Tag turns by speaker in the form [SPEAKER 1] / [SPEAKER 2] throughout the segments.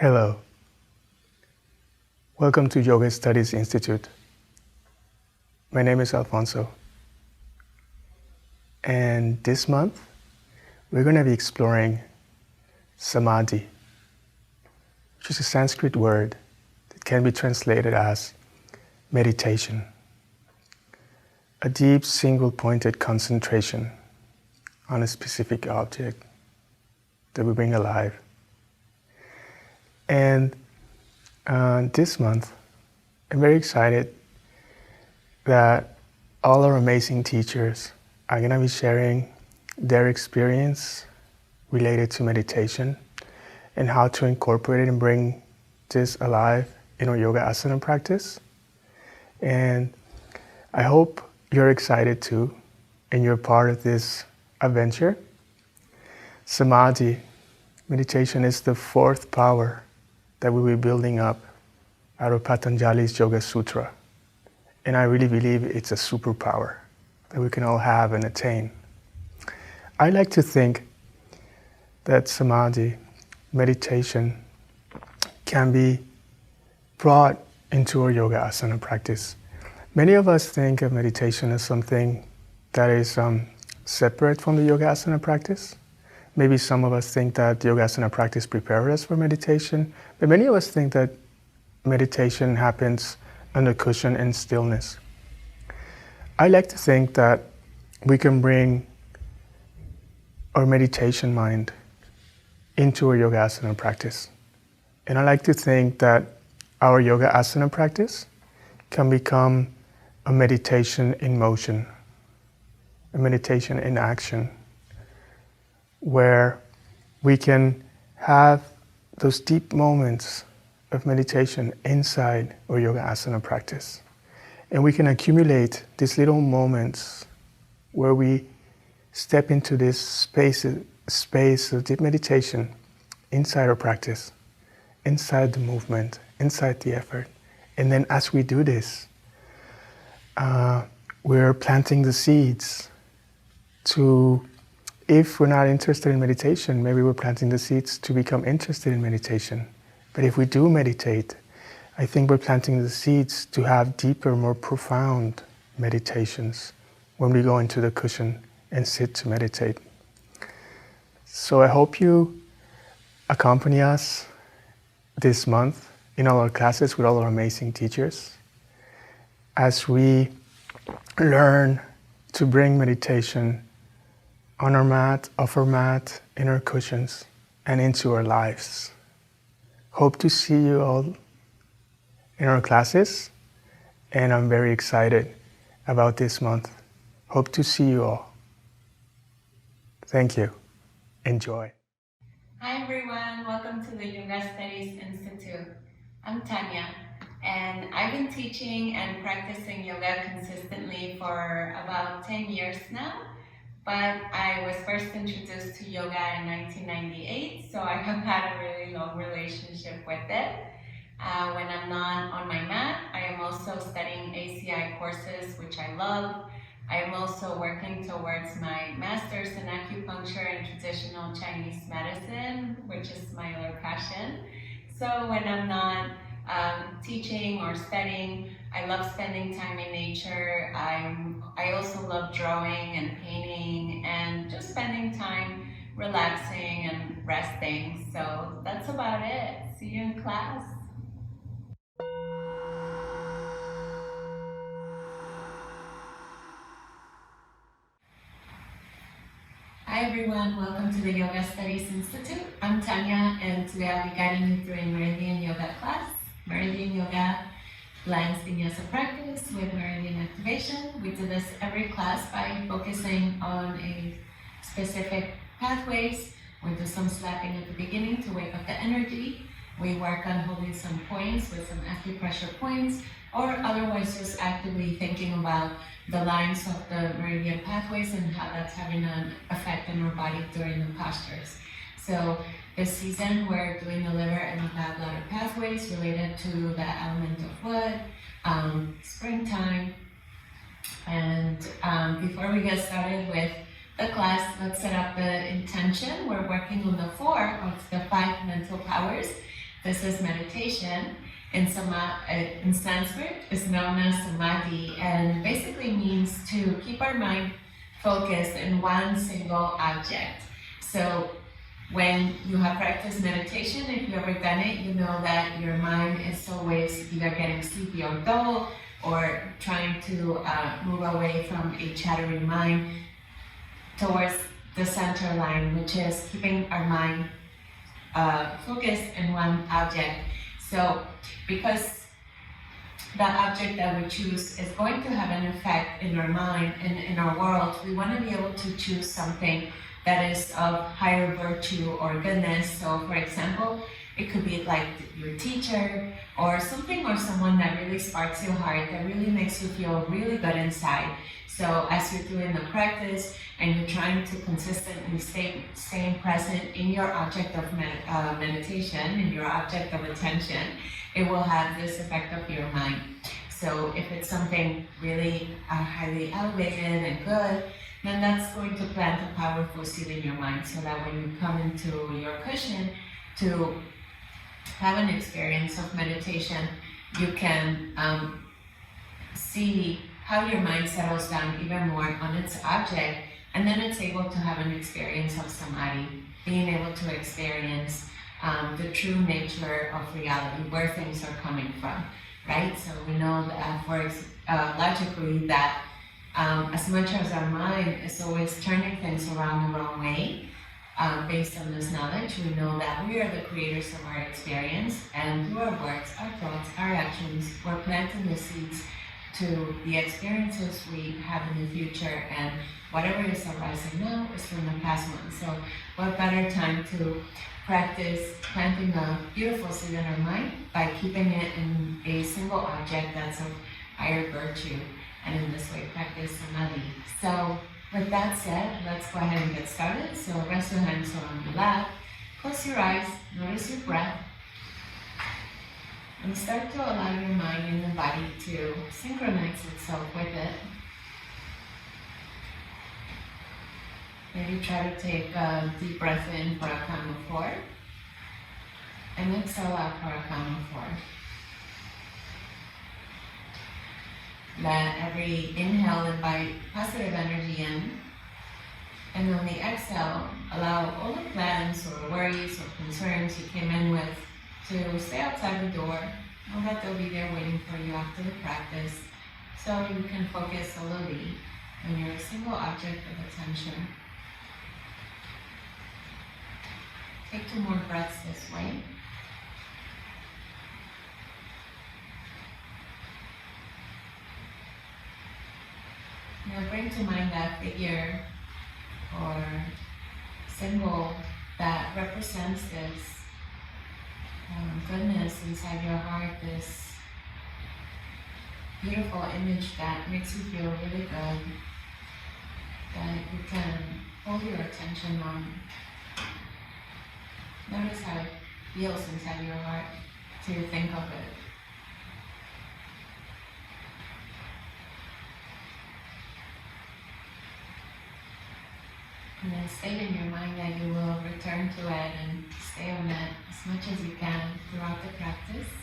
[SPEAKER 1] Hello. Welcome to Yoga Studies Institute. My name is Alfonso. And this month, we're going to be exploring samadhi, which is a Sanskrit word that can be translated as meditation. A deep, single-pointed concentration on a specific object that we bring alive. And this month, I'm very excited that all our amazing teachers are going to be sharing their experience related to meditation and how to incorporate it and bring this alive in our yoga asana practice. And I hope you're excited too, and you're part of this adventure. Samadhi, meditation, is the fourth power that we'll be building up out of Patanjali's Yoga Sutra. And I really believe it's a superpower that we can all have and attain. I like to think that samadhi, meditation, can be brought into our yoga asana practice. Many of us think of meditation as something that is separate from the yoga asana practice. Maybe some of us think that the yoga asana practice prepares us for meditation, but many of us think that meditation happens under cushion and stillness. I like to think that we can bring our meditation mind into our yoga asana practice. And I like to think that our yoga asana practice can become a meditation in motion, a meditation in action, where we can have those deep moments of meditation inside our yoga asana practice. And we can accumulate these little moments where we step into this space of deep meditation inside our practice, inside the movement, inside the effort. And then as we do this, we're planting the seeds to, if we're not interested in meditation, maybe we're planting the seeds to become interested in meditation. But if we do meditate, I think we're planting the seeds to have deeper, more profound meditations when we go into the cushion and sit to meditate. So I hope you accompany us this month in all our classes with all our amazing teachers as we learn to bring meditation on our mat, off our mat, in our cushions, and into our lives. Hope to see you all in our classes, and I'm very excited about this month. Hope to see you all. Thank you. Enjoy.
[SPEAKER 2] Hi everyone, welcome to the Yoga Studies Institute. I'm Tania, and I've been teaching and practicing yoga consistently for about 10 years now. But I was first introduced to yoga in 1998, so I have had a really long relationship with it. When I'm not on my mat, I am also studying ACI courses, which I love. I am also working towards my master's in acupuncture and traditional Chinese medicine, which is my other passion. So when I'm not teaching or studying, I love spending time in nature. I also love drawing and painting and just spending time relaxing and resting. So that's about it. See you in class. Hi everyone, welcome to the Yoga Studies Institute. I'm Tania, and today I'll be guiding you through a Meridian yoga class. Meridian yoga blends vinyasa practice with meridian activation. We do this every class by focusing on a specific pathways. We do some slapping at the beginning to wake up the energy. We work on holding some points with some acupressure points, or otherwise just actively thinking about the lines of the meridian pathways and how that's having an effect on our body during the postures. So this season we're doing the liver and the gallbladder pathways related to the element of wood, springtime. And before we get started with the class, let's set up the intention. We're working on the 4 of the 5 mental powers. This is meditation. In Sanskrit, is known as samadhi, and basically means to keep our mind focused in one single object. So when you have practiced meditation, if you've ever done it, you know that your mind is always either getting sleepy or dull, or trying to move away from a chattery mind towards the center line, which is keeping our mind focused in one object. So because that object that we choose is going to have an effect in our mind and in our world, we want to be able to choose something that is of higher virtue or goodness. So for example, it could be like your teacher, or something or someone that really sparks your heart, that really makes you feel really good inside. So as you're doing the practice and you're trying to consistently staying present in your object of meditation, in your object of attention, it will have this effect of your mind. So if it's something really highly elevated and good, then that's going to plant a powerful seed in your mind, so that when you come into your cushion to have an experience of meditation, you can see how your mind settles down even more on its object, and then it's able to have an experience of samadhi, being able to experience the true nature of reality, where things are coming from, right? So we know that, logically, that as much as our mind is always turning things around the wrong way, based on this knowledge, we know that we are the creators of our experience, and through our words, our thoughts, our actions, we're planting the seeds to the experiences we have in the future, and whatever is arising now is from the past one. So what better time to practice planting a beautiful seed in our mind by keeping it in a single object that's of higher virtue, and in this way practice samadhi. So with that said, let's go ahead and get started. So rest your hands on your lap, close your eyes, notice your breath, and start to allow your mind and the body to synchronize itself with it. Maybe try to take a deep breath in for a count of 4, and exhale out for a count of 4. Let every inhale invite positive energy in, and on the exhale, allow all the plans or worries or concerns you came in with to stay outside the door. Know that they'll be there waiting for you after the practice, so you can focus solely on your single object of attention. Take 2 more breaths this way. Now bring to mind that figure or symbol that represents this goodness inside your heart, this beautiful image that makes you feel really good, that you can hold your attention on. Notice how it feels inside your heart to think of it. And then state in your mind that you will return to it and stay on it as much as you can throughout the practice.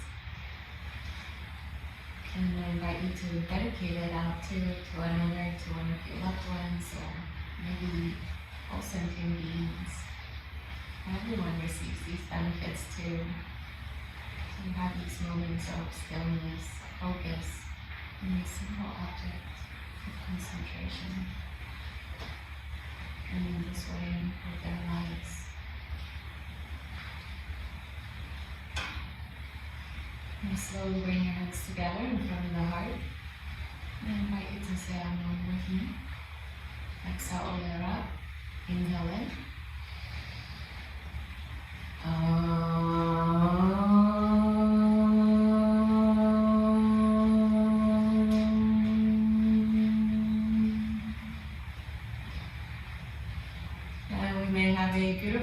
[SPEAKER 2] And I invite you to dedicate it out to another, to one of your loved ones, or maybe all sentient beings. Everyone receives these benefits too. So you have these moments of stillness, focus, in a single object of concentration. And in this way, with their lives. And slowly bring your hands together in front of the heart. And I invite you to say Om with me. Exhale all the way up. Inhale in.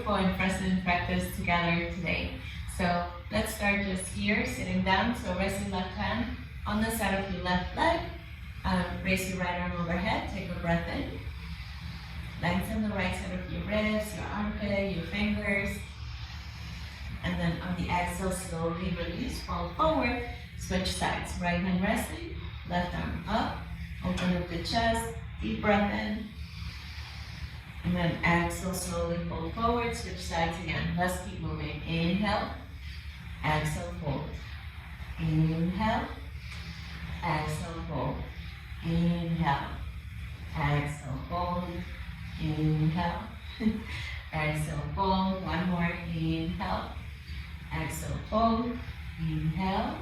[SPEAKER 2] And present practice together today. So let's start just here, sitting down. So rest your left hand on the side of your left leg. Raise your right arm overhead. Take a breath in. Lengthen the right side of your ribs, your armpit, your fingers. And then on the exhale, slowly release, fall forward, switch sides. Right hand resting, left arm up, open up the chest, deep breath in. And then exhale, slowly fold forward, switch sides again. Let's keep moving. Inhale, exhale, fold. Inhale, exhale, fold. Inhale, exhale, fold. Inhale, exhale, fold. One more. Inhale, exhale, fold. Inhale,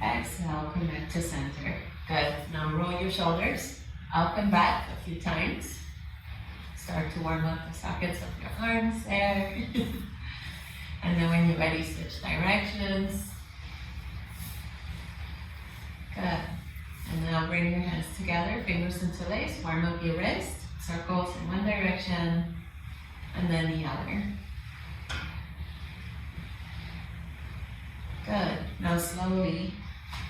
[SPEAKER 2] exhale, connect to center. Good. Now roll your shoulders up and back a few times. Start to warm up the sockets of your arms there. And then when you're ready, switch directions. Good. And now bring your hands together, fingers interlaced, warm up your wrist, circles in one direction, and then the other. Good. Now slowly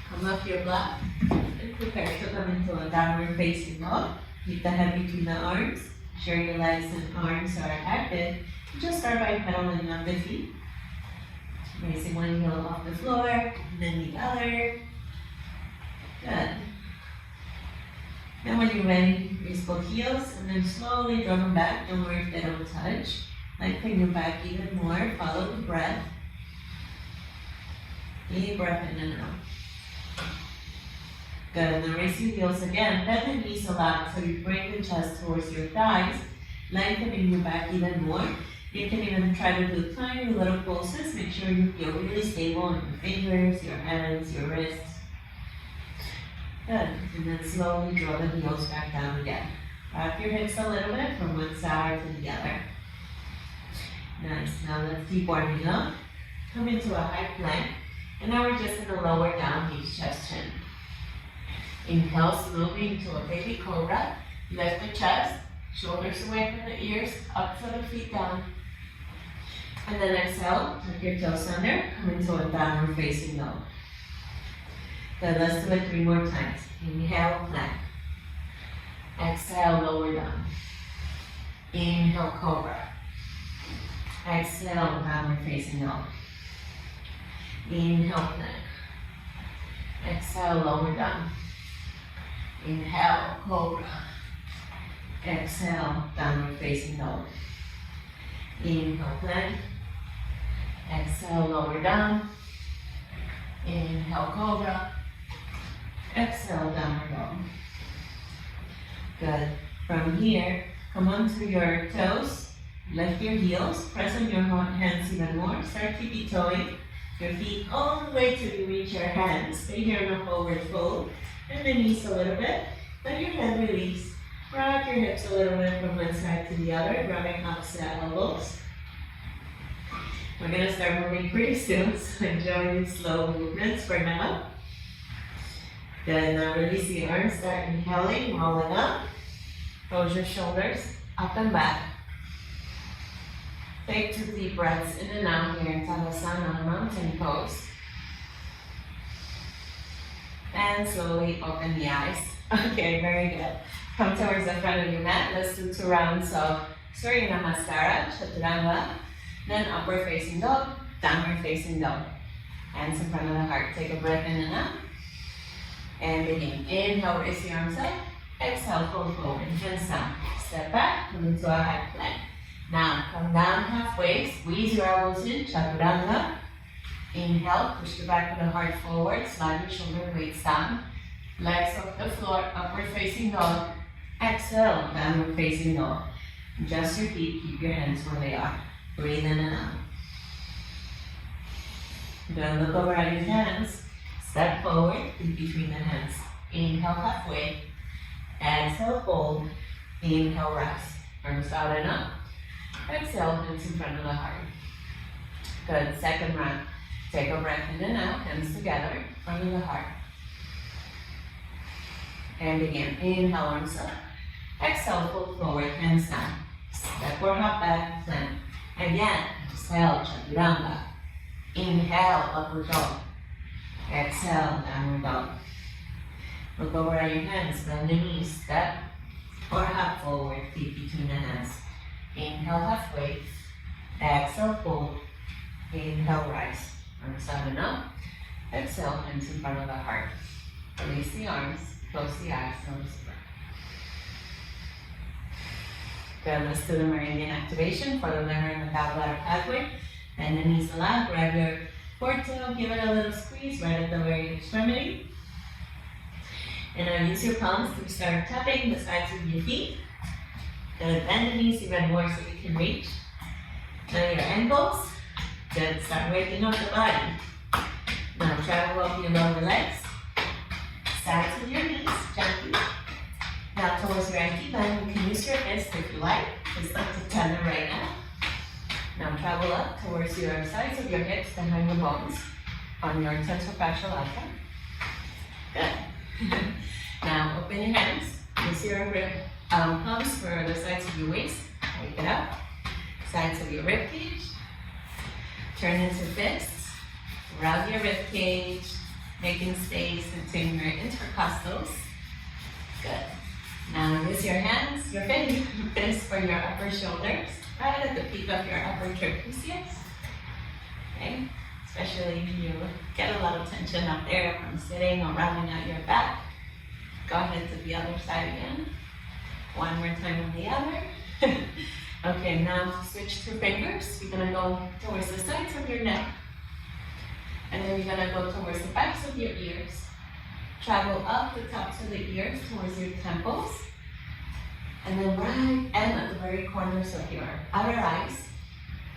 [SPEAKER 2] come up your block and prepare to come into a downward facing dog. Keep the head between the arms. Sure your legs and arms are active. Just start by pedaling up the feet. Raising one heel off the floor, and then the other. Good. Then when you're ready, raise both heels, and then slowly draw them back. Don't worry if they don't touch. Lengthen your back even more. Follow the breath. Deep breath in and out. Good. Now raise your heels again. Bend the knees a lot so you bring the chest towards your thighs, lengthening your back even more. You can even try to do tiny little pulses. Make sure you feel really stable on your fingers, your hands, your wrists. Good. And then slowly draw the heels back down again. Wrap your hips a little bit from one side to the other. Nice. Now let's keep warming up. Come into a high plank. And now we're just in a lower down, knees, chest, chin. Inhale slowly into a baby cobra. Lift the chest, shoulders away from the ears, up to the feet down. And then exhale, tuck your toes under, come into a downward facing dog. Good, let's do it 3 more times. Inhale, plank. Exhale, lower down. Inhale, cobra. Exhale, downward facing dog. Inhale, plank. Exhale, lower down. Inhale, cobra. Exhale, downward facing dog. Inhale, plank. Exhale, lower down. Inhale, cobra. Exhale, downward dog. Good. From here, come onto your toes. Lift your heels. Press on your hands even more. Start tippy-toeing your feet all the way till you reach your hands. Stay here in a forward fold. And the knees a little bit. Let your head release. Rock your hips a little bit from one side to the other, grabbing opposite elbows. We're going to start moving pretty soon, so enjoy these slow movements for now. Then release the arms, start inhaling, rolling up. Close your shoulders, up and back. Take 2 deep breaths in and out here in Tadasana, mountain pose. And slowly open the eyes. Okay, very good. Come towards the front of your mat. Let's do 2 rounds of Surya Namaskara, Chaturanga, then upward facing dog, downward facing dog. Hands in front of the heart. Take a breath in and out. And begin. Inhale, raise the arms up. Exhale, fold forward. Hands down. Step back, come into a high plank. Now, come down halfway. Squeeze your elbows in, Chaturanga. Inhale, push the back of the heart forward. Slide your shoulder blades down. Legs off the floor, upward facing dog. Exhale, downward facing dog. Just repeat, keep your hands where they are. Breathe in and out. Then look over at your hands. Step forward, in between the hands. Inhale halfway. Exhale, fold. Inhale, rest. Arms out and up. Exhale, hands in front of the heart. Good, second round. Take a breath in and out, hands together, front of the heart. And begin. Inhale, arms up. Exhale, fold forward, hands down. Step or hop back, plank. Again, exhale, Chaturanga. Inhale, upward dog. Exhale, downward dog. Look over at your hands, bend the knees, step or hop forward, feet between the hands. Inhale halfway. Exhale, fold. Inhale, rise. Arms out and up. Exhale, hands in front of the heart. Release the arms, close the eyes, notice the breath. Good, let's do the meridian activation for the liver and the gallbladder pathway. And the knees alive, grab your foretail, give it a little squeeze right at the very extremity. And now use your palms to start tapping the sides of your feet. Good, bend the knees even more so you can reach. Now your ankles. Good, start waking up the body. Now travel up your lower legs. Sides of your knees, gently. Now towards your ankle bend, you can use your fist if you like. Just like to tether right now. Now travel up towards your sides of your hips behind the bones on your tensorofascial outlet. Good. Now open your hands. Use your palms for the sides of your waist. Wake it up. Sides of your rib cage. Turn into fists. Round your rib cage, making space between your intercostals. Good. Now use your hands, your fists for your upper shoulders, right at the peak of your upper trapezius. Okay? Especially if you get a lot of tension up there from sitting or rounding out your back. Go ahead to the other side again. One more time on the other. Okay, now switch to fingers. You're gonna go towards the sides of your neck. And then you're gonna go towards the backs of your ears. Travel up the tops of the ears towards your temples. And then right and at the very corners of your outer eyes.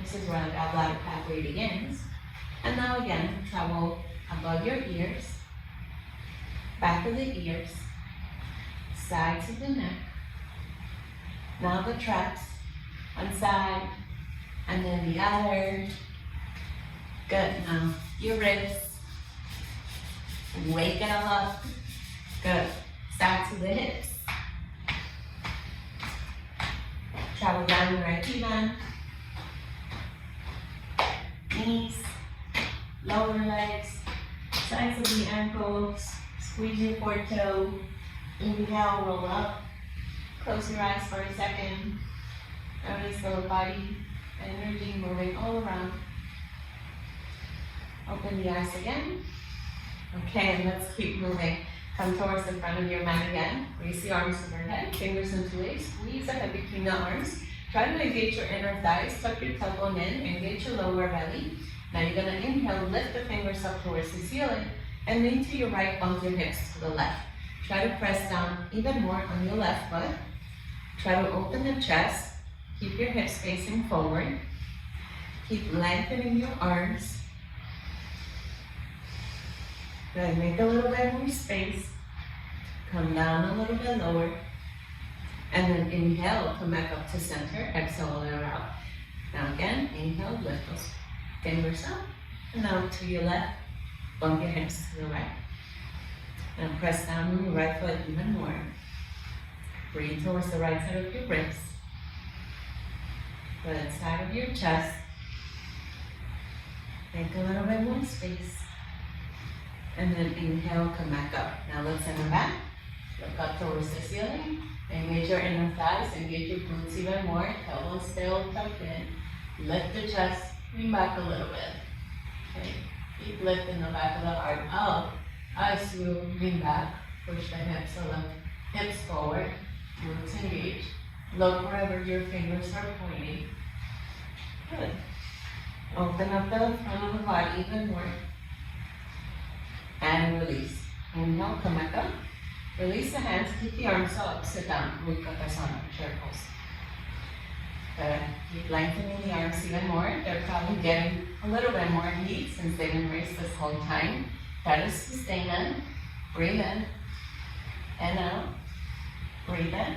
[SPEAKER 2] This is where the gallbladder pathway begins. And now again, travel above your ears, back of the ears, sides of the neck. Now the traps, one side, and then the other. Good, now your ribs. Wake it all up. Good. Start to the hips. Travel down the right heel bend. Knees, lower legs, sides of the ankles. Squeeze your foretail. Inhale, roll up. Close your eyes for a second. Notice the body energy moving all around. Open the eyes again. Okay, and let's keep moving. Come towards the front of your mat again. Raise the arms overhead, fingers into waist. Squeeze the head between the arms. Try to engage your inner thighs, tuck your tailbone in, engage your lower belly. Now you're gonna inhale, lift the fingers up towards the ceiling, and lean to your right, bump your hips to the left. Try to press down even more on your left foot. Try to open the chest. Keep your hips facing forward. Keep lengthening your arms. Good, make a little bit more space. Come down a little bit lower. And then inhale, come back up to center. Exhale, lower out. Now again, inhale, lift those fingers up. And now to your left, bump your hips to the right. Now press down on your right foot even more. Breathe towards the right side of your ribs. Good, side of your chest. Make a little bit more space. And then inhale, come back up. Now let's center back. Look up towards the ceiling. Engage your inner thighs, engage your glutes even more. Elbows still tucked in. Lift the chest, lean back a little bit. Okay. Keep lifting the back of the heart up as you lean back. Push the hips a little. Hips forward. Glutes engage. Look wherever your fingers are pointing. Good. Open up the front of the body even more. And release. Inhale, come back up. Release the hands, keep the arms up, sit down. Utkatasana, chair pose. Good. Keep lengthening the arms even more. They're probably getting a little bit more heat since they've been raised this whole time. Try to sustain them. Breathe in. And out. Breathe in.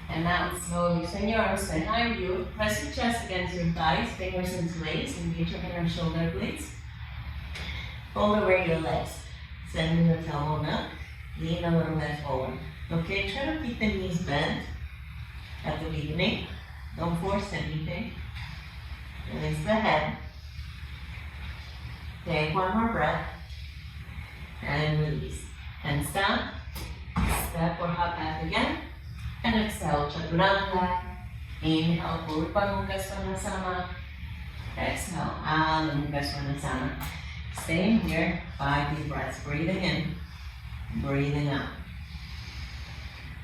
[SPEAKER 2] And out. Slowly send your arms behind you. Press your chest against your thighs, fingers into legs, engage your inner shoulder blades. Fold over your legs. Send the tailbone up. Lean a little bit forward. Okay, try to keep the knees bent at the beginning. Don't force anything. Release the head. Take one more breath. And release. Hands down. Step or hop back again. And exhale, chaturanga. Inhale, Purva Mukha Svanasana.
[SPEAKER 3] Exhale, alam ka siya na sana. Staying here, 5 deep breaths. Breathing in, breathing out.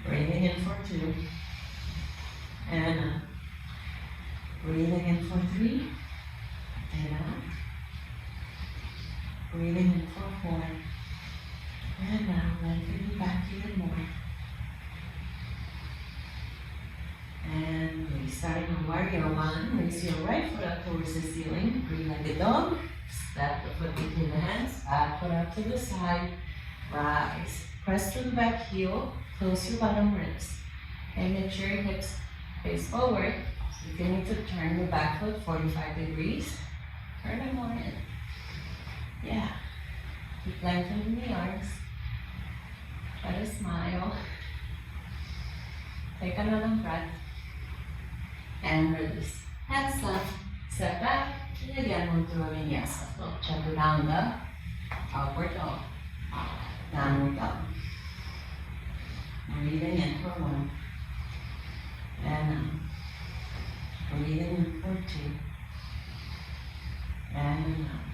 [SPEAKER 3] Breathing in for 2, and out. Breathing in for 3, and out. Breathing in for 4, and out. Lengthening back even more. And release. Starting on warrior 1, raise your right foot up towards the ceiling. Breathe like a dog. Step the foot between the hands. Back foot up to the side. Rise. Press through the back heel. Close your bottom ribs. And make sure your hips face forward. So if you need to turn your back foot 45 degrees, turn it more in. Yeah. Keep lengthening the arms. Try to smile. Take another breath. And release. Hands up. Step back. And again, move through a vinyasa flow. Chaturanga. Upward dog. Downward dog. Breathing in for 1. And out. Breathing in for 2. And out.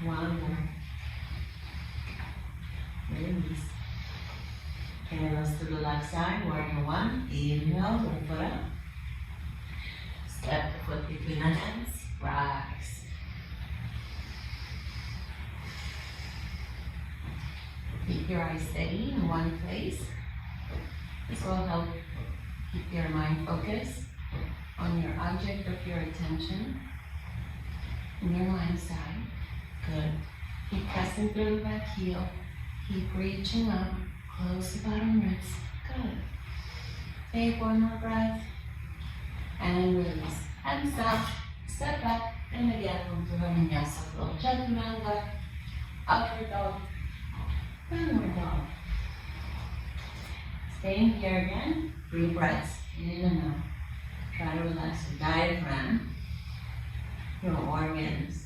[SPEAKER 3] 1 more. Release. Hands to the left side, warrior 1. Inhale, right foot up. Step the foot between the hands. Rise. Keep your eyes steady in one place. This will help keep your mind focused on your object of your attention in your mind side. Good. Keep pressing through the back heel. Keep reaching up. Close the bottom ribs. Good. Take one more breath. And release. Hands up. Step back. And again, move to a vinyasa flow. Chaturanga. Upward dog. Downward dog. Staying here again. 3 breaths. In and out. Try to relax your diaphragm, your organs,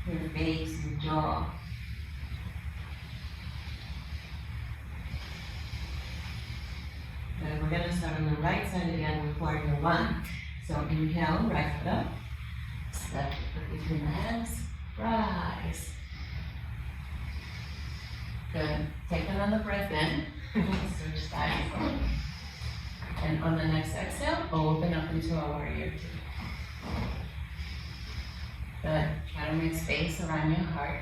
[SPEAKER 3] your face, your jaw. Then we're going to start on the right side again with warrior 1. So inhale, right foot up. Step the foot between the hands. Rise. Good. Take another breath in. Switch sides. And on the next exhale, open up into a warrior 2. Good. Try to make space around your heart.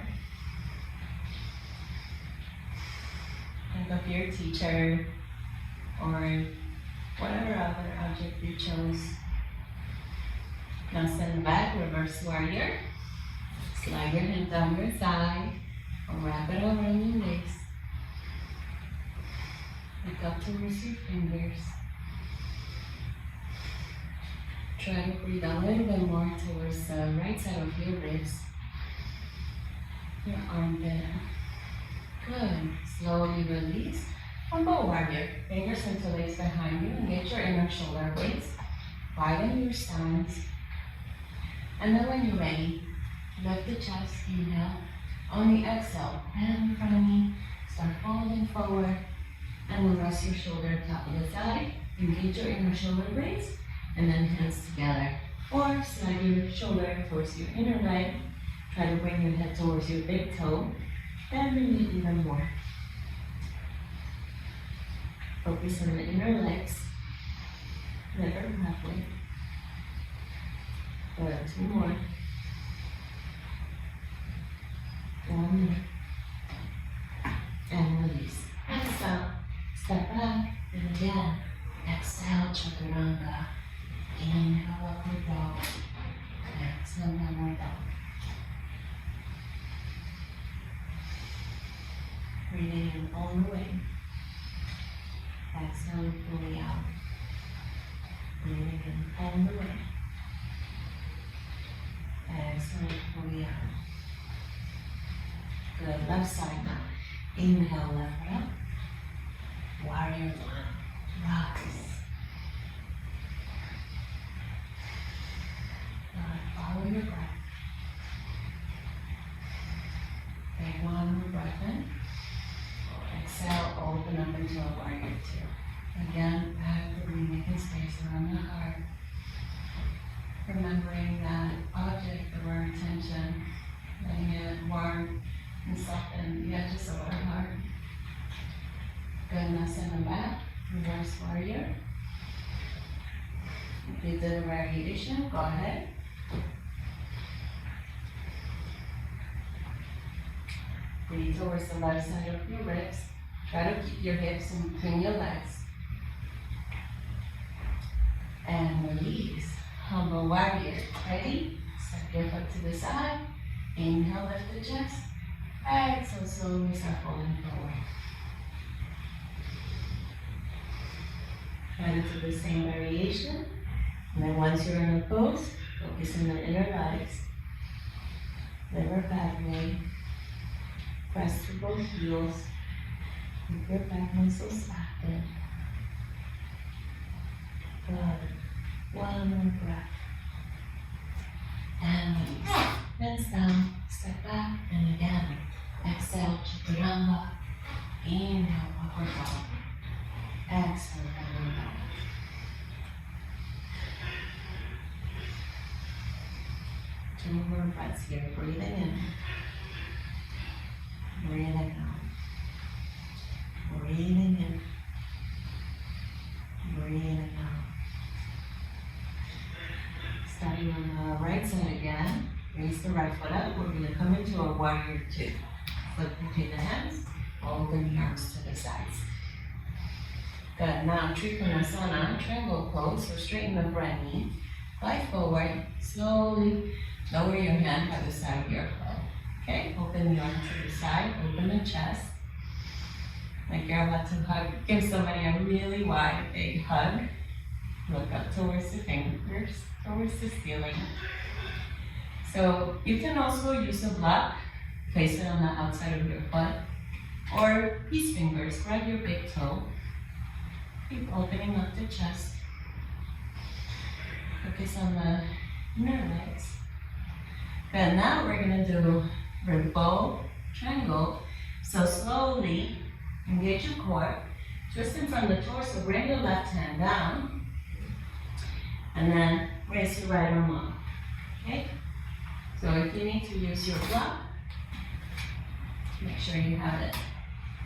[SPEAKER 3] Think of your teacher or whatever other object you chose. Now stand back, reverse warrior. Slide your hand down your thigh or wrap it around your legs. Look up towards your fingers. Try to breathe a little bit more towards the right side of your ribs, your armpit. Good. Slowly release. Humble warrior. Fingers interlace behind you. Engage your inner shoulder blades. Widen your stance. And then when you're ready, lift the chest. Inhale. On the exhale, hand in front of me. Start folding forward. And then rest your shoulder top of the thigh. Engage your inner shoulder blades. And then hands together. Or slide your shoulder towards your inner leg. Try to bring your head towards your big toe. And bring it even more. Focus on the inner legs. Never halfway. Good. 2 more. 1 more. And release. Hands up. Step back. And again. Exhale, chaturanga. Inhale, upward dog. Exhale, downward dog. Breathing in all the way. Exhale fully out. Breathing in all the way. Exhale fully out. Good. Left side now. Inhale, left foot up. Warrior 1. Rise. Follow your breath. Take 1 more breath in. Exhale, open up into a warrior 2. Again, actively making space around the heart. remembering that object of our attention, letting it warm and soften the edges of our heart. Good, now send them back, reverse warrior. If you did a variation, go ahead. Breathe towards the left side of your ribs. Try to keep your hips in between your legs. And release. Humble warrior. Ready? Step your foot to the side. Inhale, lift the chest. Exhale, slowly start folding forward. Try to do the same variation. And then once you're in a pose, focus on the inner legs. Liver pathway. Press through both heels. Keep your back muscles active. Good. One more breath. And release. Hands down, step back, and again. Exhale, chaturanga. Inhale, upward dog. Exhale, downward dog. Two more breaths here. Breathing in. Breathing out. Breathing in. Breathing out. Starting on the right side again. Raise the right foot up. We're going to come into a warrior two. Flip between the hands. Open the arms to the sides. Good. Now Trikonasana, triangle pose. So straighten the front knee. Glide forward. Slowly lower your hand by the side of your foot. Okay, open the arm to the side, open the chest. Like you're about to hug, give somebody a really wide, big hug. Look up towards the fingers, towards the ceiling. So you can also use a block, place it on the outside of your foot, or peace fingers, grab your big toe. Keep opening up the chest. Focus on the inner legs. Good, now we're gonna do bow, triangle. So slowly engage your core, twisting from the torso, bring your left hand down, and then raise your right arm up. Okay? So if you need to use your block, make sure you have it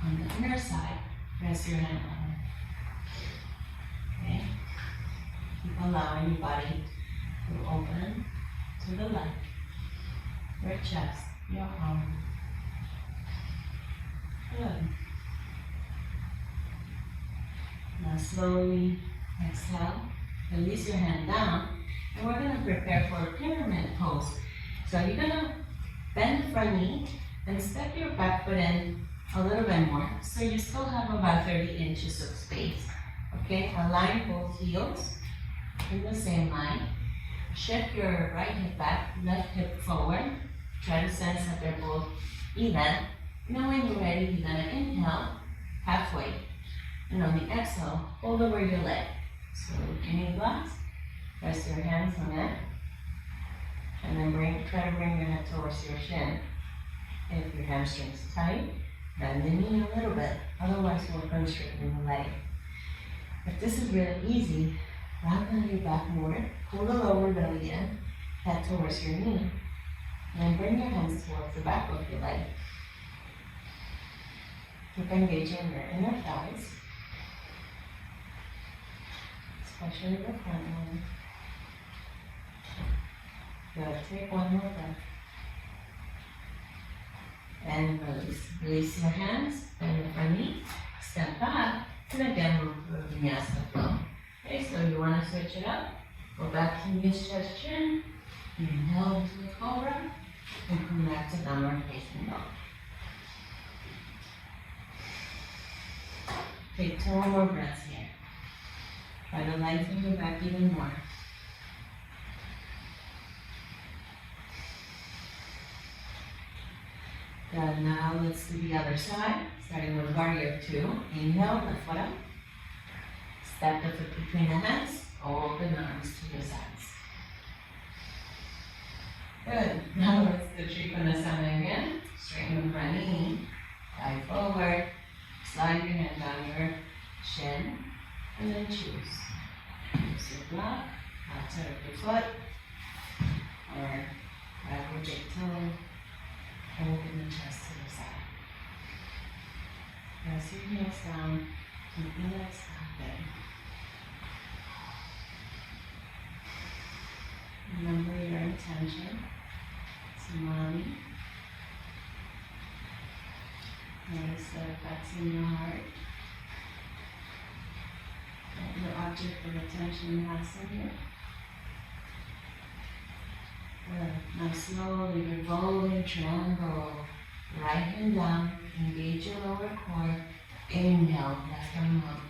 [SPEAKER 3] on the inner side. Rest your hand on it. Okay? Keep allowing your body to open to the left, your chest, your arm. Good. Now slowly exhale, release your hand down, and we're going to prepare for a pyramid pose. So you're going to bend the front knee and step your back foot in a little bit more, so you still have about 30 inches of space. Okay, align both heels in the same line. Shift your right hip back, left hip forward. Try to sense that they're both even. Now when you're ready, you're going to inhale halfway. And on the exhale, hold over your leg. So any glass, rest your hands on it. And then try to bring your head towards your shin. If your hamstring's tight, bend the knee a little bit. Otherwise, work on straightening the leg. If this is really easy, round on your back more. Pull the lower belly in, head towards your knee. And then bring your hands towards the back of your leg. Keep engaging your inner thighs, especially the front one. Good. Take one more breath. And release. Release your hands, bend the front knee, step back, and again move the vinyasa flow. Okay, so you want to switch it up. Go back to knees, chest, chin. Inhale into the cobra, and come back to downward facing dog. Take 2 more breaths here. Try to lengthen your back even more. Good, now let's do the other side, starting with warrior 2. Inhale, lift foot up. Step the foot between the hands, open the arms to the sides. Good, now let's do Trikonasana again. Straighten the front knee, dive forward, slide your hand down your shin, and then choose. Use your block, outside of your foot, toe, open the chest to the side. Press your heels down, keep your legs open. Remember your intention, Samali. Notice the effects in your heart. The object of attention has in here. Good. Now slowly revolving triangle. Right hand down, engage your lower core. Inhale, left arm up.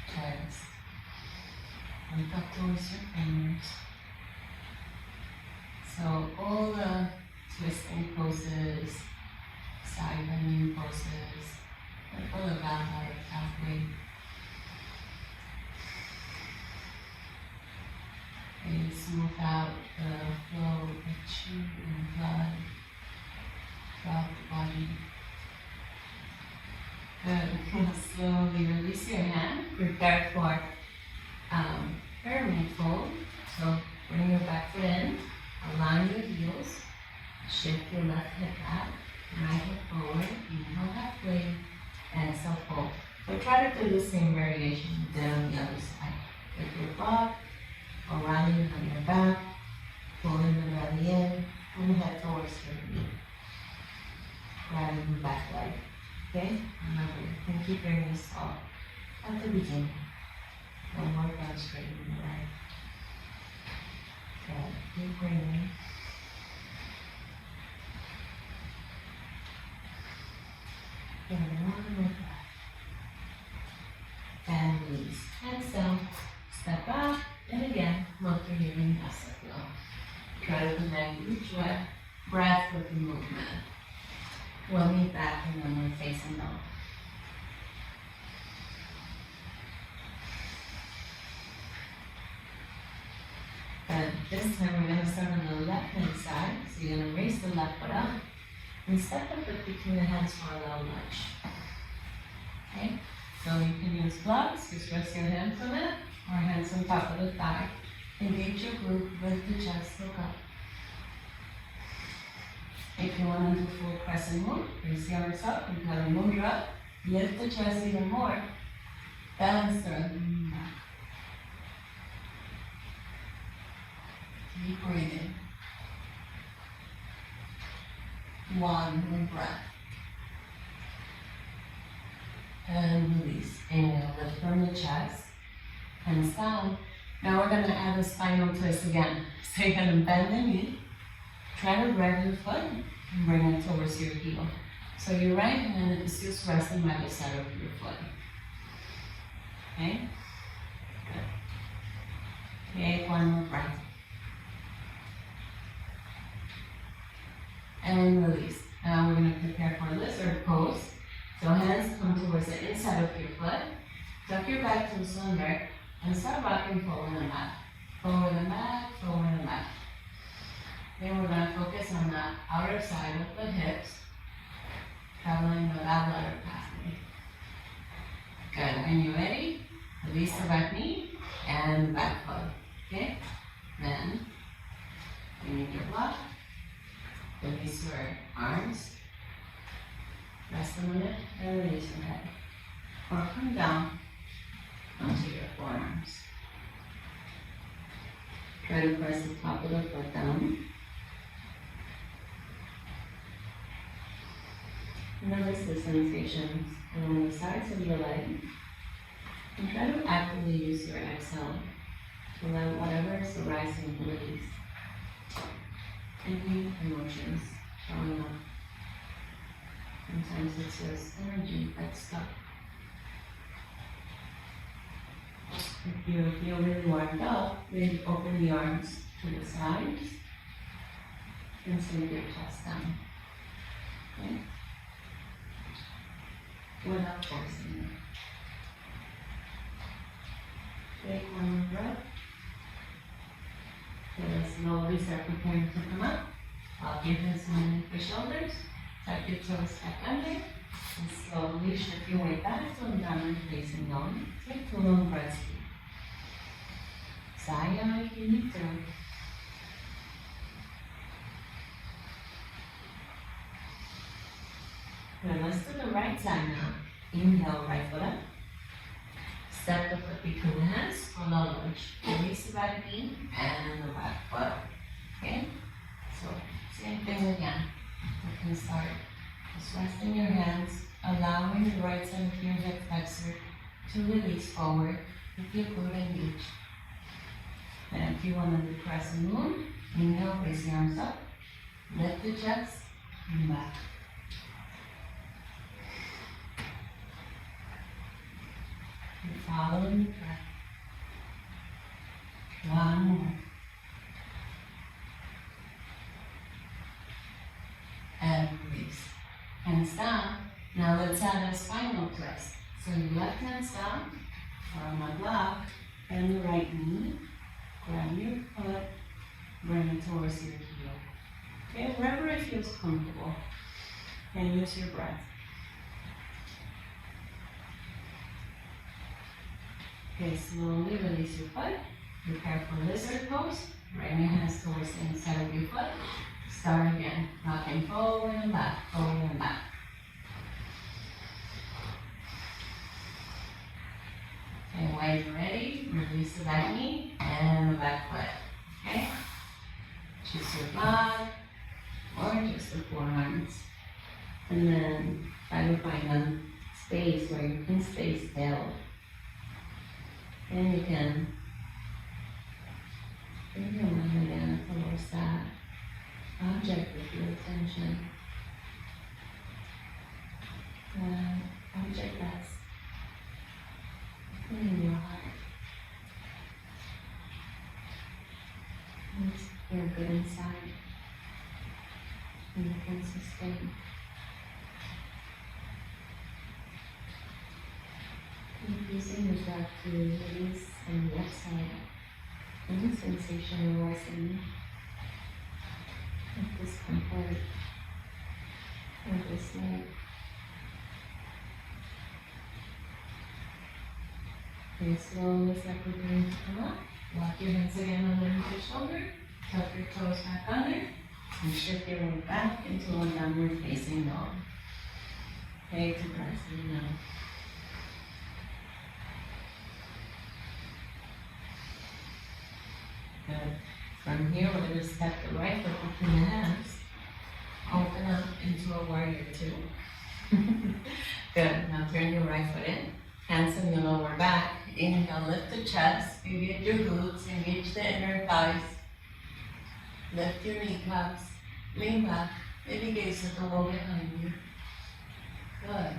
[SPEAKER 3] Twist. Look up towards your fingers. So all the twisting poses, side bending poses, like all the vampire pathway. And smooth out the flow of chi and blood throughout the body. Good. Slowly release your hand. Prepare for pyramid fold. So bring your back foot in. Align your heels. Shift your left hip back. Right hip forward. Inhale halfway. Exhale fold. So try to do the same variation down the other side. Lift your butt. Around you on your back, pulling the belly in, and head towards your knee. Grab your back leg. Okay? Remember, you can keep your knees tall at the beginning. One more down straight in the leg. Good. Keep breathing. Good. One more breath. And release. Hands down. Step back. And again, look for your vinyasa flow. Try to connect each breath with the movement. We'll meet back and then we're facing down. Good. This time we're going to start on the left hand side. So you're going to raise the left foot up and step the foot between the hands for a low lunge. Okay? So you can use blocks, just rest your hands on it. Or hands on top of the thigh. Engage your glute, lift the chest, look up. If you want to do full crescent moon, raise the arms up and kind of mudra. Lift the chest even more. Balance the back. Keep breathing. One more breath. And release. Inhale, lift from the chest. Hands down. Now we're going to add a spinal twist again. So you're going to bend the knee, try to grab your foot, and bring it towards your heel. So your right hand is just resting by the side of your foot. Okay? Good. Take one more breath. And release. Now we're going to prepare for lizard pose. So hands come towards the inside of your foot. Tuck your back toes under. And start rocking forward and back. Forward and back, forward and back. Then we're going to focus on the outer side of the hips, traveling the ladder pathway. Good. When you're ready, release the back knee and the back foot. Okay? Then, you need your block. Release your arms. Rest a minute and release your head. Or come down onto your forearms. Try to press the top of the foot down. Notice the sensations along the sides of your leg. And try to actively use your exhale to let whatever is arising release. Any emotions showing up. Sometimes it's just energy that's stuck. If you feel really warmed up, maybe open the arms to the sides and sink your chest down. Okay? Without forcing it. Take one more breath. Then slowly start preparing to come up. I'll give this one for shoulders. Tuck your toes back under. And slowly shift your way back to a downward facing dog. Take 2 long breaths here. Saya, you need to. Good, let's do the right side now. Inhale, right foot up. Step the foot between the hands for low lunge. Release the back knee and the back foot. Okay? So, same thing again. You can start just resting your hands, allowing the right side of your hip flexor to release forward with your glute engaged. And if you want to do crescent moon, inhale, raise your arms up, lift the chest, and back. And follow the breath. One more. And release. Hands down. Now let's add a spinal twist. So your left hand's down, arm on block, bend the right knee, grab your foot, bring it towards your heel. Okay, wherever it feels comfortable. And use your breath. Okay, slowly release your foot. Prepare for lizard pose. Bring your hands towards the inside of your foot. Start again, rocking forward and back, forward and back. Okay, when you're ready, release the back knee and the back foot. Okay? Choose your block or just the forearms. And then try to find a space where you can stay still. And you can bring your mind again towards that object with your attention. The object that's in your heart. And feel good inside. And you can sustain. Keep using your breath to release and exhale any sensation arising of discomfort or dislike. Okay, slowly step your brain to come up. Walk your hands again underneath your shoulder. Tuck your toes back under. And shift your weight back into a downward facing dog. Okay, to pressing now. Good. From here, we're going to step the right foot between the hands. Open up into a warrior two. Good. Now turn your right foot in. Hands on your lower back. Inhale, lift the chest. Engage your glutes. Engage the inner thighs. Lift your kneecaps. Lean back. Maybe gaze at the wall behind you. Good.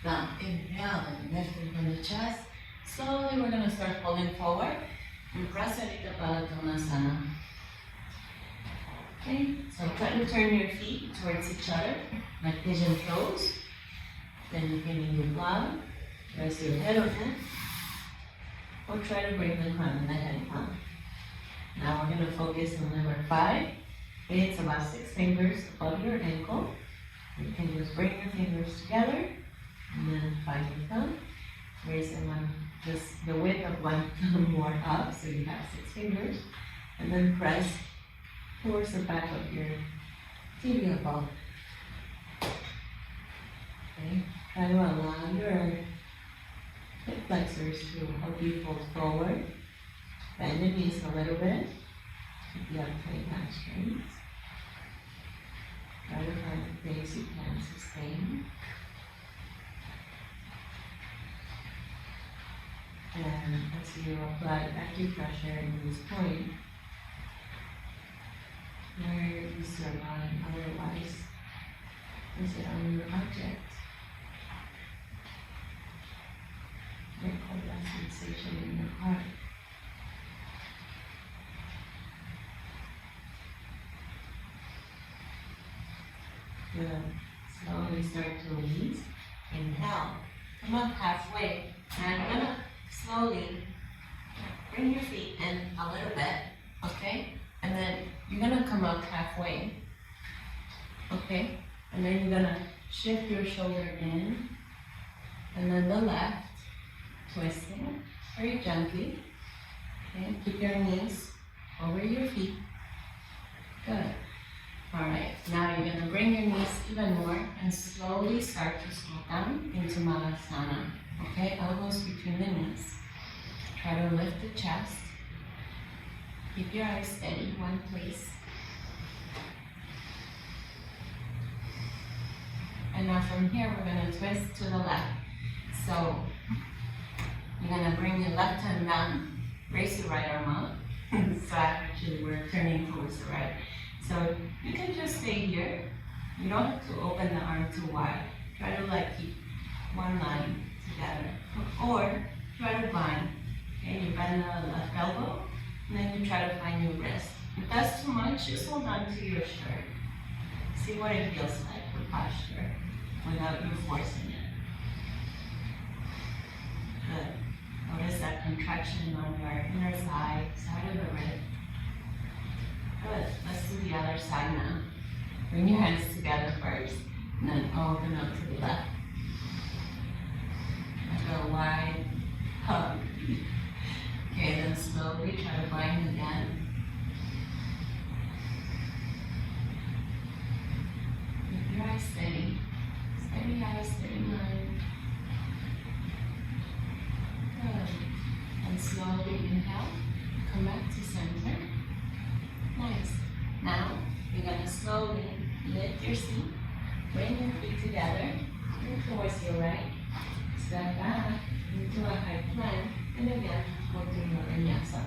[SPEAKER 3] Now inhale and lift from the chest. Slowly, we're going to start pulling forward. And Prasarita Baladhanasana. Okay, so try to turn your feet towards each other, like pigeon toes. Then you can either block, rest your head open, or try to bring the crown and the head down. Now we're going to focus on number 5. It's about 6 fingers above your ankle. You can just bring your fingers together, and then find your thumb. Raising one, just the width of one thumb more up, so you have 6 fingers, and then press towards the back of your tibia bone. Okay, try to allow your hip flexors to help you fold forward. Bend the knees a little bit if you have tight hamstrings. Try to find a place you can sustain. And as you apply acupressure in this point, where is your mind otherwise? Is it on your object? Recall that sensation in your heart. Good. Slowly start to release. Inhale. Come up halfway. And I'm gonna slowly bring your feet in a little bit, okay? And then you're gonna come up halfway, okay? And then you're gonna shift your shoulder in, and then the left, twisting very gently, okay? Keep your knees over your feet. Good. All right, now you're gonna bring your knees even more and slowly start down into Malasana. Okay, elbows between the knees. Try to lift the chest. Keep your eyes steady, one place. And now from here, we're gonna twist to the left. So you're gonna bring your left hand down, raise your right arm up. So actually we're turning towards the right. So you can just stay here. You don't have to open the arm too wide. Try to like keep one line together. Or try to bind. Okay, you bend the left elbow, and then you try to find your wrist. If that's too much, just hold on to your shirt. See what it feels like for posture without you forcing it. Good. Notice that contraction on your inner thigh, side of the rib. Good. Let's do the other side now. Bring your hands together first, and then open up to the left. Like a wide hug. Okay, then slowly try to bind again. Keep your eyes steady. Steady eyes, steady mind. Good. And slowly inhale. Come back to center. Nice. Now, you're going to slowly lift your seat. Bring your feet together. Move towards your right. Step back into a high plank. And again, go to your vinyasa.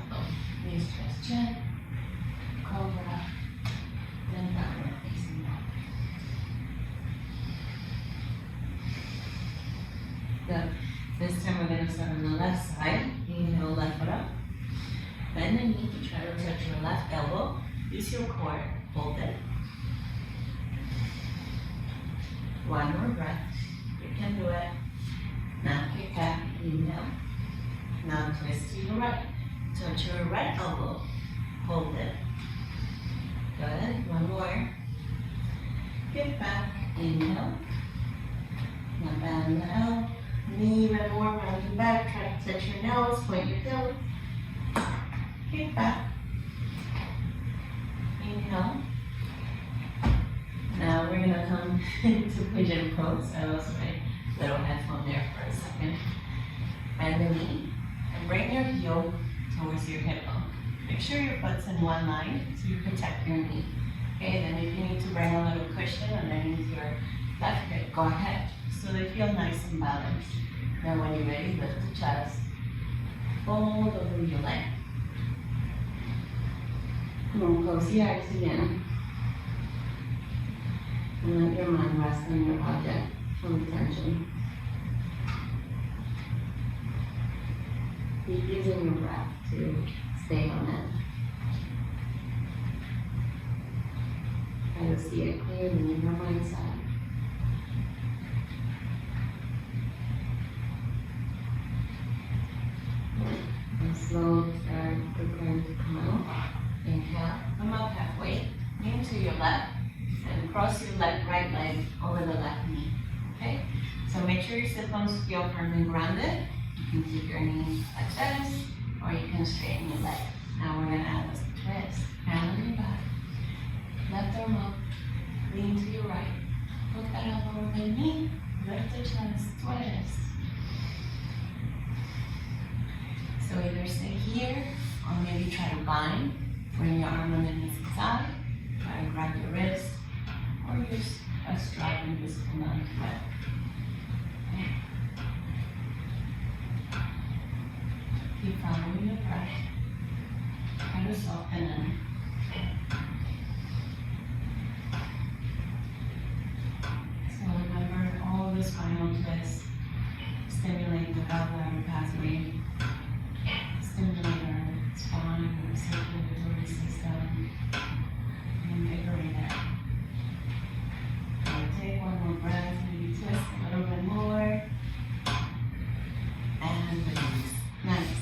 [SPEAKER 3] Knees press chin. Cobra. Then backward facing dog. Good. This time we're going to start on the left side. Inhale, left foot up. Bend the knee to try to touch your left elbow. Use your core. Hold it. One more breath. You can do it. Now kick back. Inhale. Now twist to your right. Touch your right elbow. Hold it. Good. One more. Kick back. Inhale. Now bend the elbow. Knee even more, rounding back, try to touch your nose, point your toes. Kick back. Inhale. Now we're gonna come into pigeon pose. I lost my little headphone there for a second. Bend the knee and bring your heel towards your hip bone. Make sure your foot's in one line so you protect your knee. Okay, then if you need to bring a little cushion underneath your left hip, go ahead. So they feel nice and balanced. Then when you're ready, lift the chest. Fold over your leg. Come on, close your eyes again. And let your mind rest on your object from tension. Keep using your breath to stay on it. Try to see it clearly in your mindset. And slowly start preparing to come out. Inhale, come up halfway, lean to your left, and cross your right leg over the left knee. Okay? So make sure your sit bones feel firm and grounded. You can keep your knee like this, or you can straighten your leg. Now we're gonna add a twist. Hand on your back, left arm up, lean to your right. Hook that elbow over the knee, lift the chest, twist. So either stay here, or maybe try to bind. Bring your arm underneath the side. Try to grab your wrist, or use a strap and just hold on to it. Okay. Keep following your breath. Try to soften in. So remember, all the spinal twists stimulate the gallbladder pathway. Stimulate our spine, our circulatory system, and invigorate it. So take one more breath, maybe twist a little bit more, and release. Nice.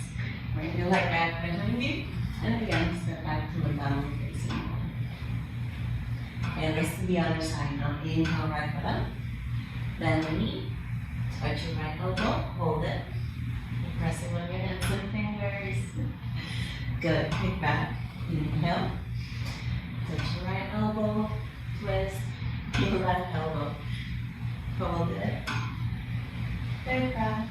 [SPEAKER 3] Bring your leg back behind you, and again, step back to a downward facing dog. And let's do the other side now. Inhale, right foot up, bend the knee, touch your right elbow, hold it. Pressing on your hands and fingers. Good. Kick back. Inhale. Touch your right elbow. Twist. Your left elbow. Hold it. Third breath.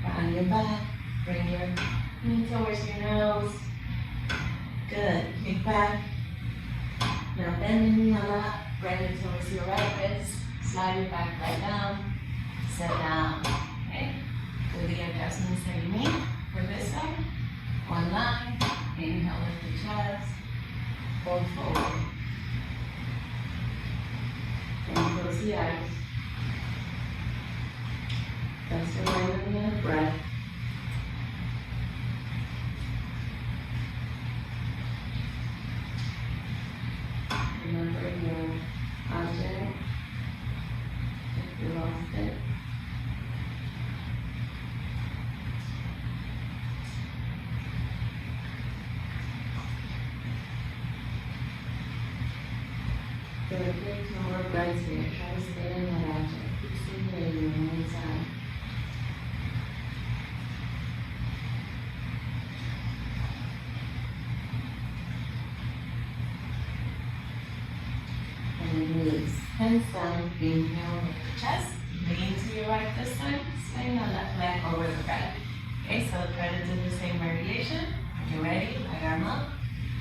[SPEAKER 3] Round your back. Bring your knee towards your nose. Good. Kick back. Now bend the knee a lot. Bring it towards your right wrist. Slide your back leg down. Sit down. Okay? Do the adjustments that you need for this side. One line. Inhale, lift the chest. Fold forward. And close the eyes. Just remember your breath. Remember your object. If you lost it. Good, take no more breaths here. Try to stay in that object. Keep stimulating on one side. And then release. Hands down, inhale, lift the chest. Lean to your right this time. Swing the left leg over the right. Okay, so try to do the same variation. When you're ready, right arm up.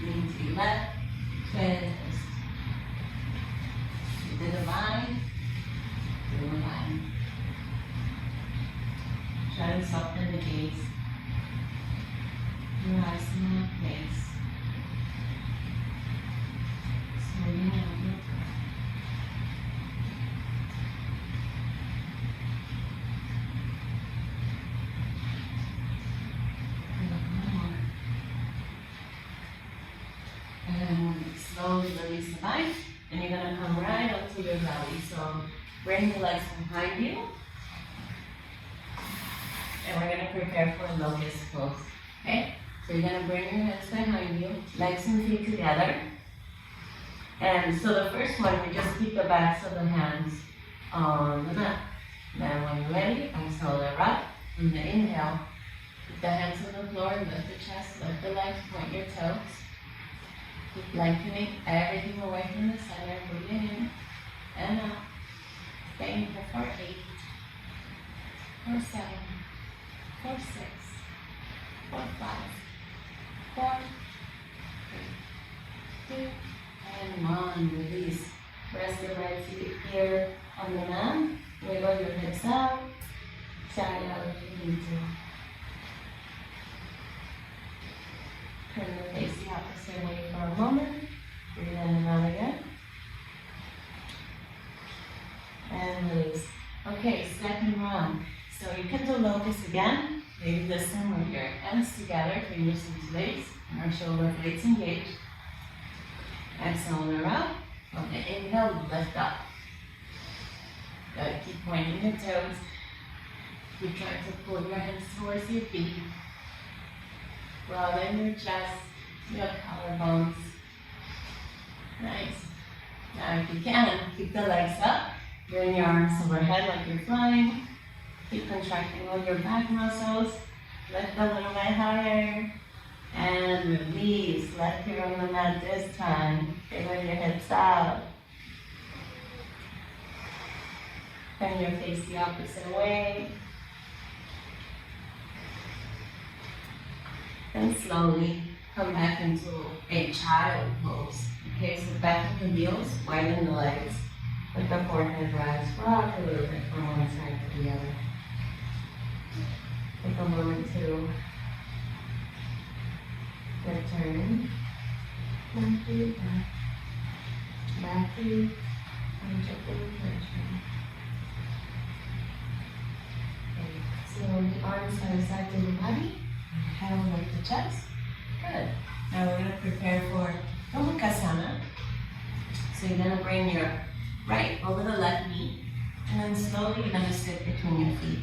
[SPEAKER 3] Lean to your left. Twist. Do the line. Do the line. Try to soften the gaze. Your eyes in one place. Slowly out your breath. And slowly release the mind, and you're gonna come right up to your belly. So bring the legs behind you, and we're gonna prepare for a locust pose. Okay? So you're gonna bring your hands behind you, legs and feet together. And so the first one, you just keep the backs of the hands on the mat. Then when you're ready, exhale it up. And then inhale, keep the hands on the floor, lift the chest, lift the legs, point your toes. Keep lengthening everything away from the center. Breathe in and out. Staying here for 8, for 7, for 6, for 5, 4, 3, 2, and 1. Release. Rest your right feet here on the mat. Wiggle your hips out. Side out if you need to. Turn the face the opposite way for a moment. Breathe in and out again. And release. Okay, second round. So you can do locust again. Maybe this time with your hands together, fingers into legs, and our shoulder blades engaged. Exhale it out. On the inhale, lift up. Good. Keep pointing your toes. Keep trying to pull your hands towards your feet. Broaden your chest, your collarbones. Nice. Now if you can, keep the legs up. Bring your arms overhead like you're flying. Keep contracting all your back muscles. Lift a little bit higher. And release. Left here on the mat this time. Wiggle your hips out. Turn your face the opposite way. And slowly come back into a child pose. Okay, so back of the heels, widen the legs. Let the forehead rise. Rock a little bit from one side to the other. Take a moment to return. One feet back feet, and gently return. Okay, so the arms are side to the body. Head lift the chest. Good. Now we're going to prepare for Uttanasana. So you're going to bring your right over the left knee, and then slowly you're going to sit between your feet.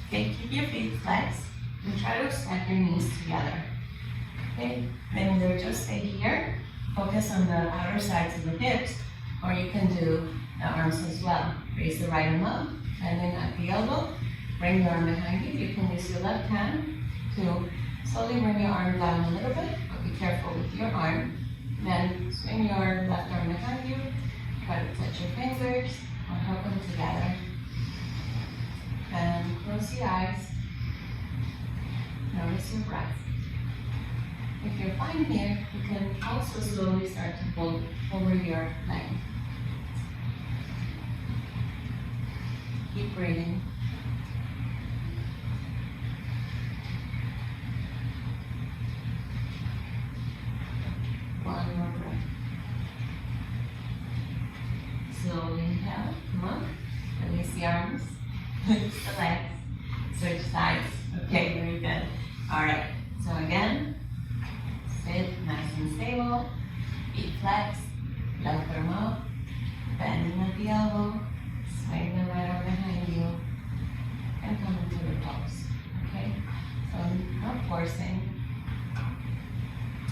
[SPEAKER 3] Okay, keep your feet flexed, and try to stack your knees together. Okay, then either just stay here, focus on the outer sides of the hips, or you can do the arms as well. Raise the right arm up, bending at the elbow, bring your arm behind you. You can use your left hand to slowly bring your arm down a little bit, but be careful with your arm. Then swing your left arm behind you, try to touch your fingers or hook them together. And close your eyes. Notice your breath. If you're fine here, you can also slowly start to fold over your leg. Keep breathing. One more breath. Slowly inhale. Come on. Release the arms. Release the legs. Switch sides. Okay, very good. All right. So again, sit nice and stable. Feet flexed. Lift them up. Bending at the elbow. Swing the right arm behind you. And come into the pose. Okay? So not forcing.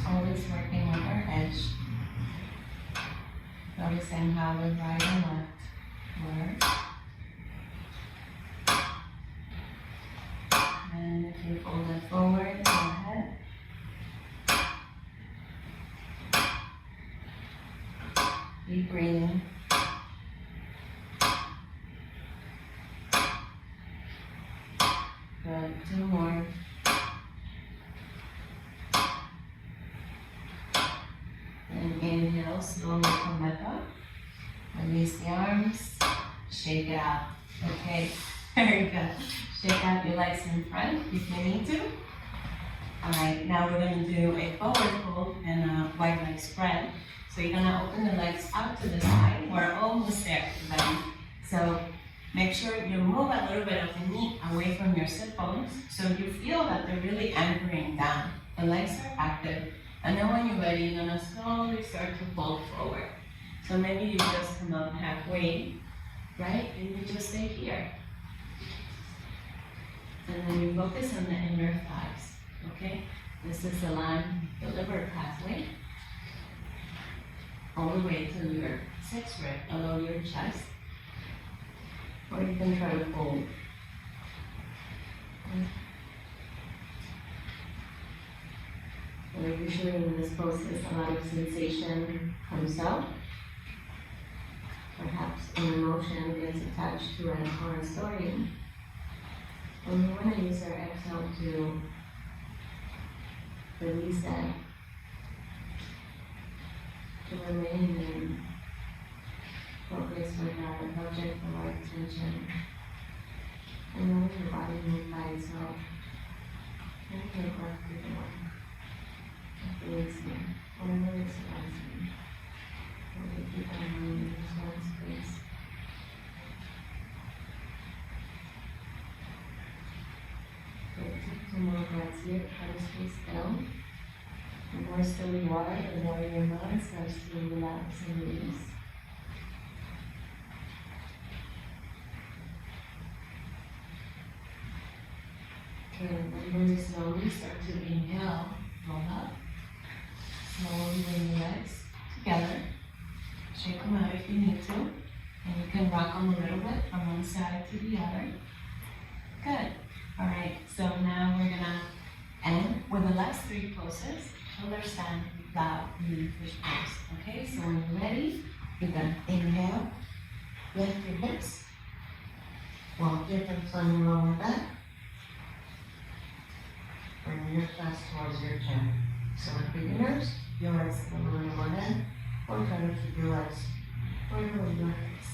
[SPEAKER 3] Always working with our edge. Noticing how the right and left work. And if you fold it forward, go ahead. Keep breathing. Good. 2 more. And inhale, slowly come back up. Release the arms. Shake it out. Okay, very good. Shake out your legs in front if you need to. All right, now we're going to do a forward fold and a wide leg spread. So you're going to open the legs out to the side. We're almost there, everybody. So make sure you move a little bit of the knee away from your sit bones so you feel that they're really anchoring down. The legs are active. And then when you're ready, you're going to slowly start to fold forward. So maybe you just come up halfway, right? And you just stay here. And then you focus on the inner thighs, okay? This is the line, the liver pathway, all the way to your 6th rib, below your chest. Or you can try to fold. And usually in this process, a lot of sensation comes out. Perhaps an emotion gets attached to it or a story. And we want to use our exhale to release that, to remain in focus with our object of our attention. And then your body move by itself. And your breath through the one. Releasing, or releasing. And we keep our mind in this one space. Take 2 more breaths here, try to stay still. The more still you are, the more your mind starts to relax and release. Okay, remember to slowly start to inhale, roll up. Slowly bring your legs together. Shake them out if you need to. And you can rock them a little bit from one side to the other. Good. All right, so now we're gonna end with the last 3 poses. Shoulder stand, bow, knee, fish pose. Okay, so when you're ready, you're gonna inhale, lift your hips, walk your hips on your lower back, bring your chest towards your chin. So with beginners, your legs a little bit more in, or try to keep your legs or your hips.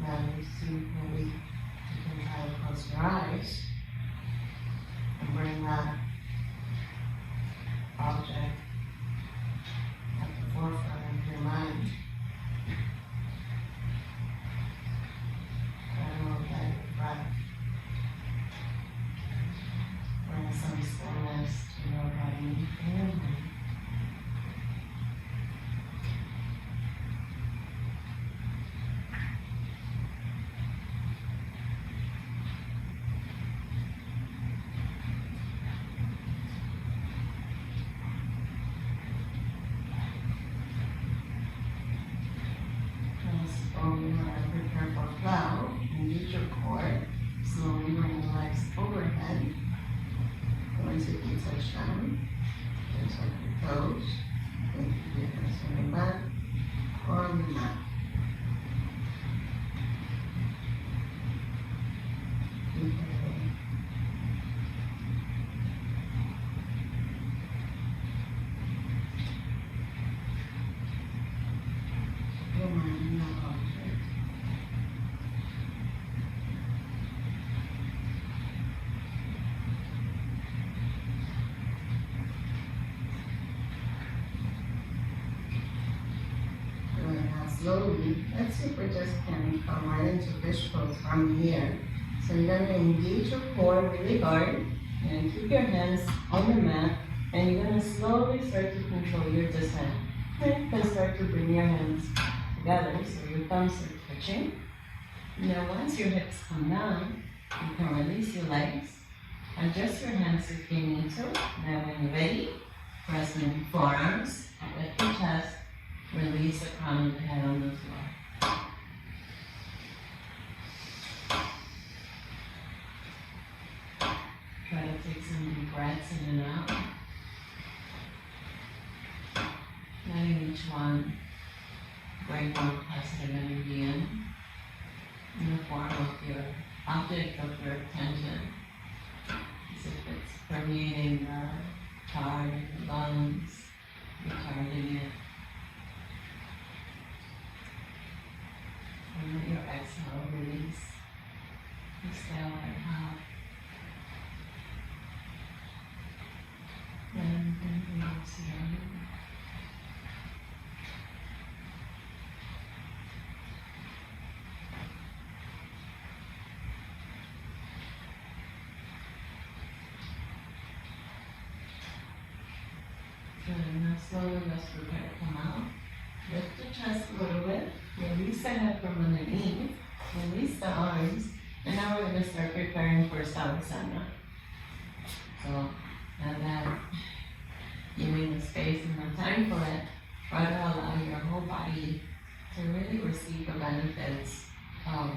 [SPEAKER 3] Now you see maybe you can try to close your eyes and bring that object at the forefront of your mind. Try to move that breath. Bring some stillness to your body and mind. Prepare for flow and use your core. Slowly bring the legs overhead. Go into the touch down. Just like your toes. Make the difference on your back or on the mat. slowly, let's see if we just can come right into fish pose from here. So you're gonna engage your core really hard and keep your hands on the mat, and you're gonna slowly start to control your descent. You can start to bring your hands together so your thumbs are touching. Now once your hips come down, you can release your legs. Adjust your hands if you need to. Now when you're ready, press in your forearms, lift the chest, release the crown of the head on the floor. Try to take some deep breaths in and out. Letting each one bring more positive energy in the form of your object of your attention. As if it's permeating the heart and the lungs, recharging it. And let your exhale release. Exhale and out. And then release again. Good, now slowly let's prepare to come out. Lift the chest a little bit, release the head from underneath, release the arms, and now we're going to start preparing for Savasana. So, now that you need the space and the time for it, try to allow your whole body to really receive the benefits of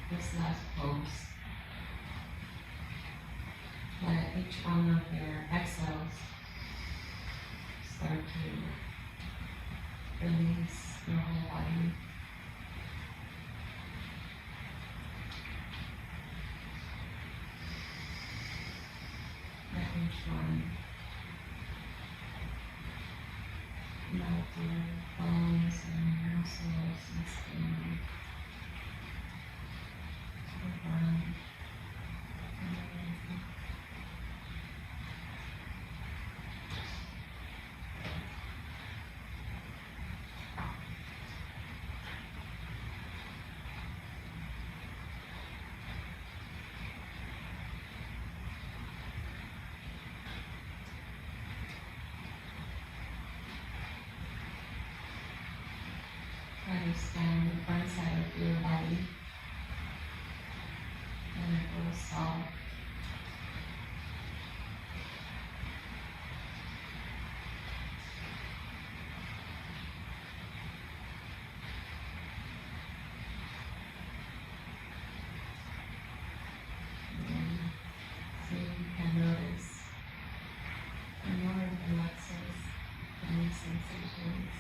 [SPEAKER 3] this last pose. Let each one of your exhales start to release your whole body. Let each one melt your bones and muscles and skin to the ground. Try to stand the front side of your body and it will soft. So you can notice when your relaxes any sensations.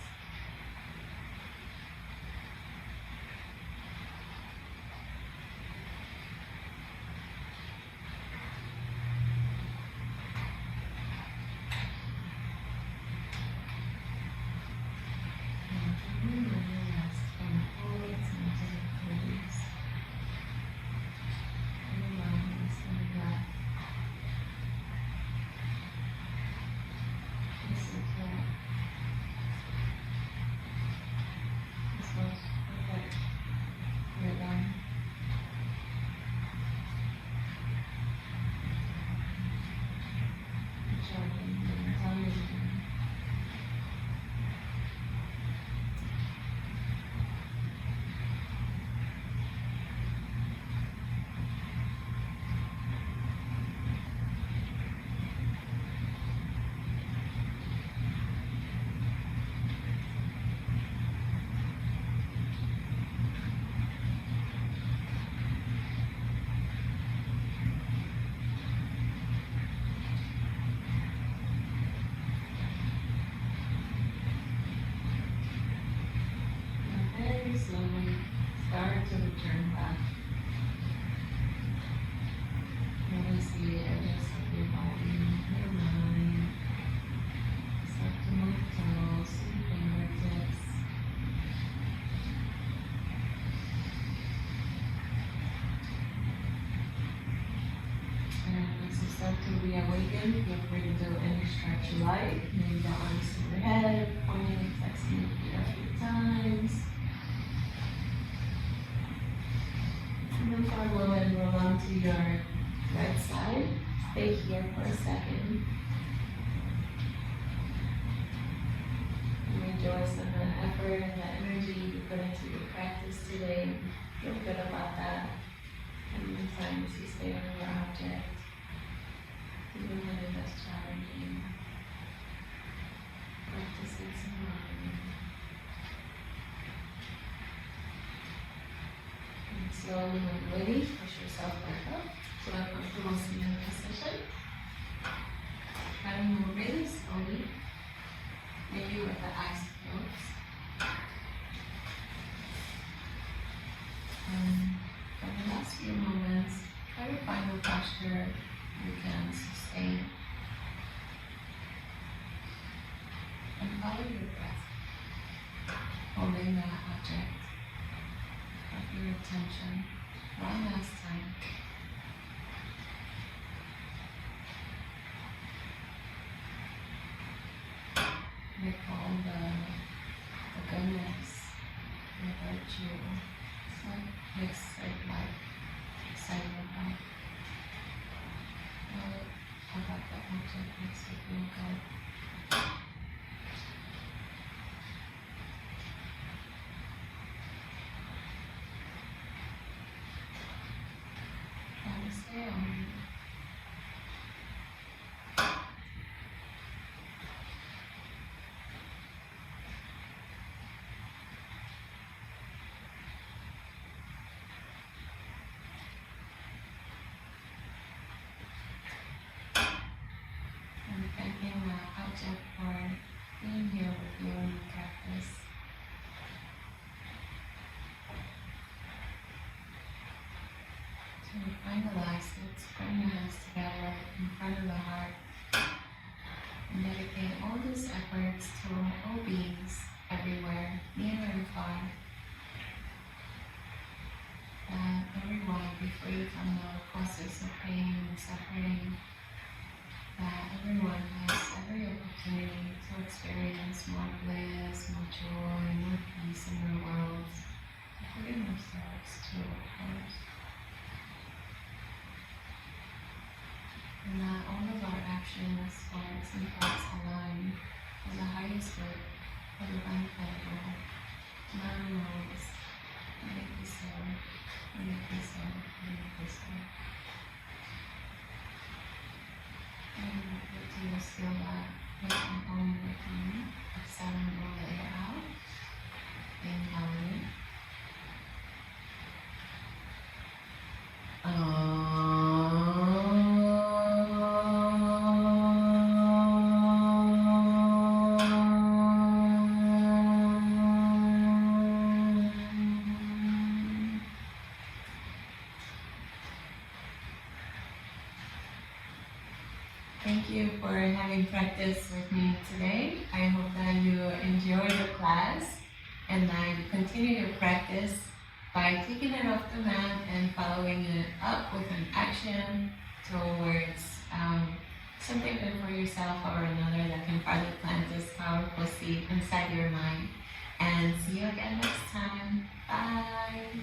[SPEAKER 3] Slowly start to return back. Notice the edges of your body, your mind. Start to move toes and fingertips. And as you start to reawaken, feel free to do any stretch you like. Maybe the arms to your head, pointing and flexing your feet a few times. your right side. Stay here for a second. You enjoy some of the effort and the energy you put into your practice today. Feel good about that. And sometimes you stay on your object, even when it is challenging. Practicing some mind. And slowly when ready, push yourself back up to a comfortable sitting position. Try to move really slowly, maybe with the eyes closed. And for the last few moments, try to find a posture you can sustain. And follow your breath, holding that object of your attention one last time. Recall the goodness, the virtue, what makes it life, excitement life. How about that object makes you feel good? Try to stay on. And thanking the object for being here with you in the practice. To finalize it, bring your hands together in front of the heart and dedicate all these efforts to all beings everywhere, near and far. That everyone be free from the causes of pain and suffering. That everyone has every opportunity to experience more bliss, more joy, more peace in their worlds, including themselves too, of course. And that all of our actions, words, and thoughts align for the highest good, for the benefit of all. None knows. Let it be so. Let it be so. Let it be so. And what do you feel that with an own rhythm, exhaling all the air out, inhale in. Thank you for having practice with me today. I hope that you enjoy the class and that you continue your practice by taking it off the mat and following it up with an action towards something good for yourself or another that can further plant this powerful seed inside your mind. And see you again next time. Bye.